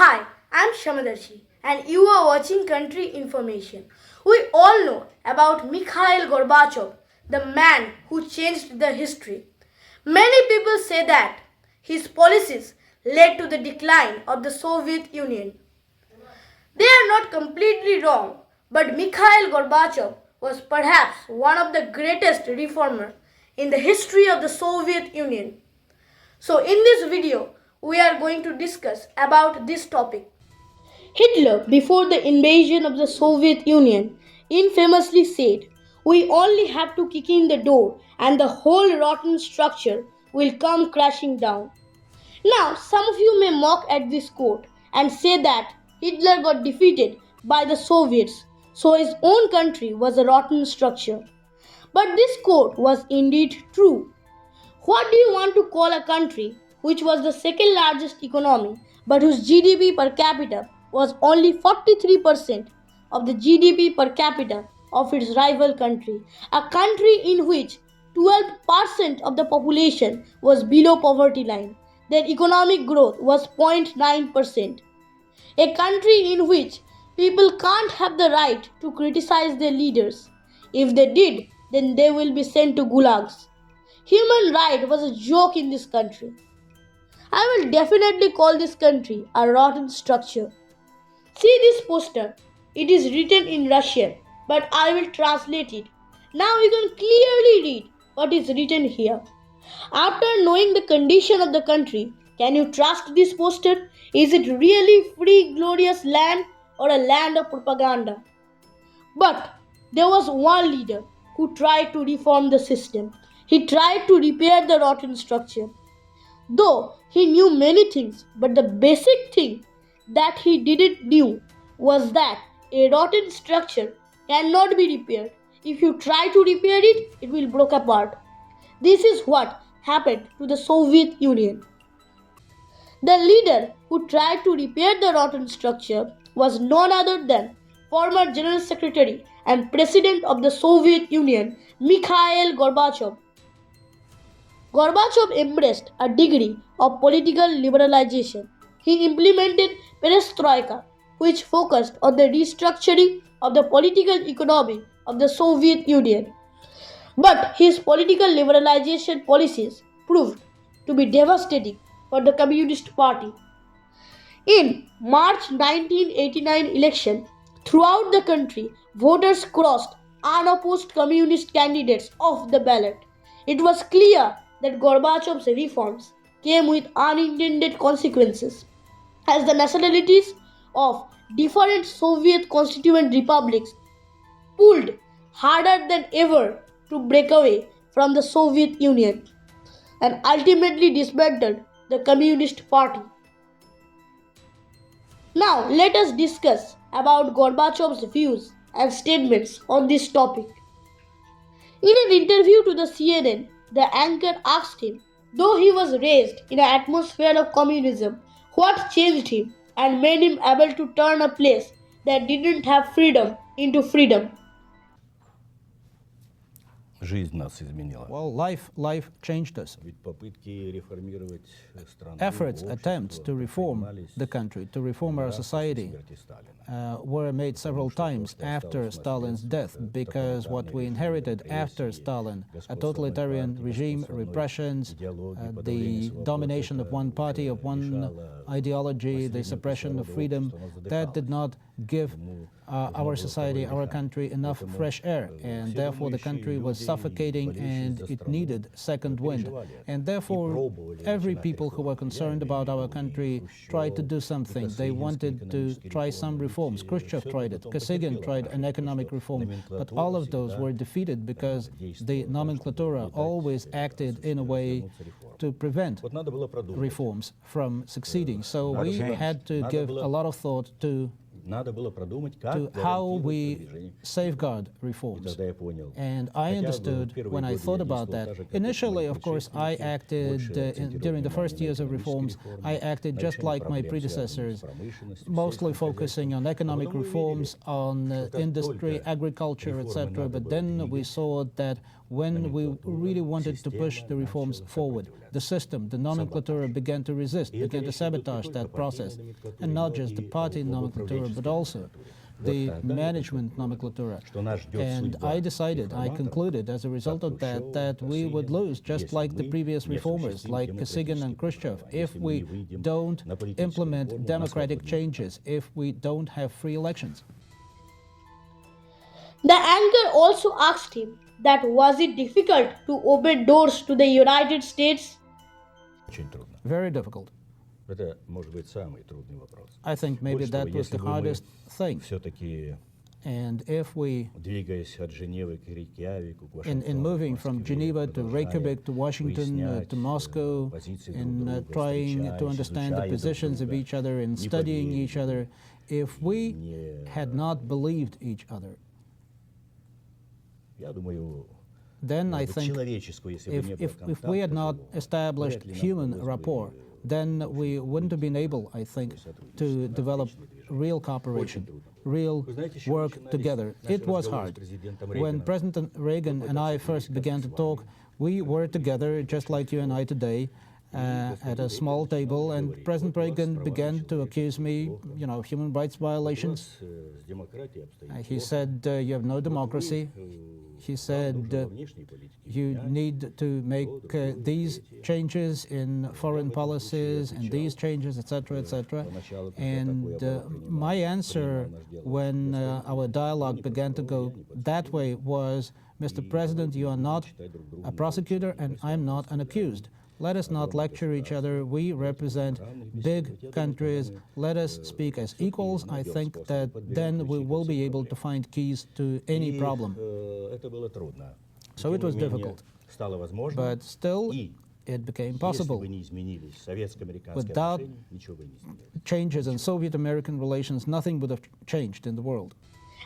Hi, I'm Shamadarshi and you are watching Country Information. We all know about Mikhail Gorbachev, the man who changed the history. Many people say that his policies led to the decline of the Soviet Union. They are not completely wrong, but Mikhail Gorbachev was perhaps one of the greatest reformers in the history of the Soviet Union. So in this video, we are going to discuss about this topic. Hitler, before the invasion of the Soviet Union, infamously said, "We only have to kick in the door and the whole rotten structure will come crashing down." Now, some of you may mock at this quote and say that Hitler got defeated by the Soviets, so his own country was a rotten structure. But this quote was indeed true. What do you want to call a country which was the second largest economy but whose GDP per capita was only 43% of the GDP per capita of its rival country? A country in which 12% of the population was below poverty line. Their economic growth was 0.9%. A country in which people can't have the right to criticize their leaders. If they did, then they will be sent to gulags. Human right was a joke in this country. I will definitely call this country a rotten structure. See this poster. It is written in Russian, but I will translate it. Now you can clearly read what is written here. After knowing the condition of the country, can you trust this poster? Is it really free, glorious land or a land of propaganda? But there was one leader who tried to reform the system. He tried to repair the rotten structure. Though he knew many things, but the basic thing that he didn't know was that a rotten structure cannot be repaired. If you try to repair it, it will break apart. This is what happened to the Soviet Union. The leader who tried to repair the rotten structure was none other than former General Secretary and President of the Soviet Union, Mikhail Gorbachev. Gorbachev embraced a degree of political liberalization. He implemented perestroika, which focused on the restructuring of the political economy of the Soviet Union. But his political liberalization policies proved to be devastating for the Communist Party. In March 1989 election, throughout the country, voters crossed unopposed communist candidates off the ballot. It was clear that Gorbachev's reforms came with unintended consequences, as the nationalities of different Soviet constituent republics pulled harder than ever to break away from the Soviet Union and ultimately dismantled the Communist Party. Now let us discuss about Gorbachev's views and statements on this topic. In an interview to the CNN, the anchor asked him, though he was raised in an atmosphere of communism, what changed him and made him able to turn a place that didn't have freedom into freedom? Жизнь нас изменила. Well, life changed us. Ведь попытки реформировать страну, Efforts, attempts to reform the country, to reform our society, were made several times after Stalin's death, because what we inherited after Stalin, a totalitarian regime, repressions, the domination of one party, of one ideology, the suppression of freedom, that did not give our society, our country, enough fresh air, and therefore the country was suffocating and it needed second wind. And therefore every people who were concerned about our country tried to do something. They wanted to try some reforms. Khrushchev tried it, Kosygin tried an economic reform, but all of those were defeated because the nomenclatura always acted in a way to prevent reforms from succeeding. So we had to give a lot of thought to how we safeguard reforms. And I understood when I thought about that. Initially, of course, I acted, during the first years of reforms, I acted just like my predecessors, mostly focusing on economic reforms, on industry, agriculture, etc. But then we saw that when we really wanted to push the reforms forward, the system, the nomenclature began to resist, began to sabotage that process. And not just the party nomenclature, but also the management nomenclature. And I concluded as a result of that, that we would lose, just like the previous reformers, like Kosygin and Khrushchev, if we don't implement democratic changes, if we don't have free elections. The anchor also asked him that was it difficult to open doors to the United States? Очень трудно. Very difficult. Это, может быть, самый трудный вопрос. I think maybe that was the hardest thing. Все-таки, And if we, двигаясь от Женевы к Рейкьявику, к in moving from Geneva to Reykjavik to Washington to Moscow, in trying to understand the positions of each other, in studying each other, if we had not believed each other, я думаю, then I think if we had not established human rapport, then we wouldn't have been able, I think, to develop real cooperation, real work together. It was hard. When President Reagan and I first began to talk, we were together, just like you and I today, at a small table, and President Reagan began to accuse me, human rights violations. He said, you have no democracy. He said, you need to make these changes in foreign policies and these changes, etc., etc. And my answer when our dialogue began to go that way was, Mr. President, you are not a prosecutor and I'm not an accused. Let us not lecture each other. We represent big countries. Let us speak as equals. I think that then we will be able to find keys to any problem. So it was difficult. But still, it became possible. Without changes in Soviet-American relations, nothing would have changed in the world.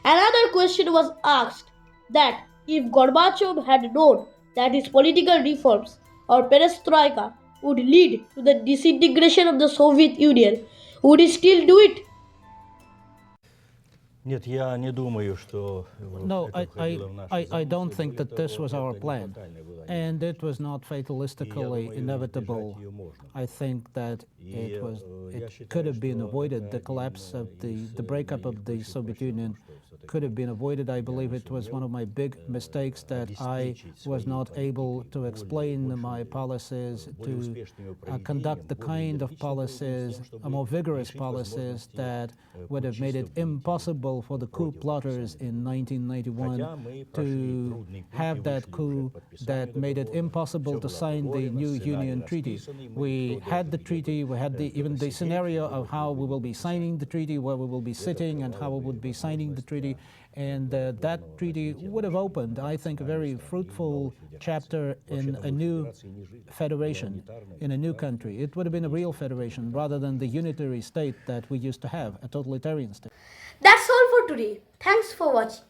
Another question was asked that if Gorbachev had known that his political reforms or perestroika would lead to the disintegration of the Soviet Union, would he still do it? Нет, я не думаю, что No, I don't think that this was our plan, and it was not fatalistically inevitable. I think that it could have been avoided. The collapse of the breakup of the Soviet Union could have been avoided. I believe it was one of my big mistakes that I was not able to explain my policies, to conduct the kind of policies, more vigorous policies that would have made it impossible for the coup plotters in 1991 to have that coup that made it impossible to sign the new Union Treaty. We had the treaty, we had even the scenario of how we will be signing the treaty, where we will be sitting and how we would be signing the treaty. And that treaty would have opened, I think, a very fruitful chapter in a new federation, in a new country. It would have been a real federation rather than the unitary state that we used to have, a totalitarian state. That's all for today. Thanks for watching.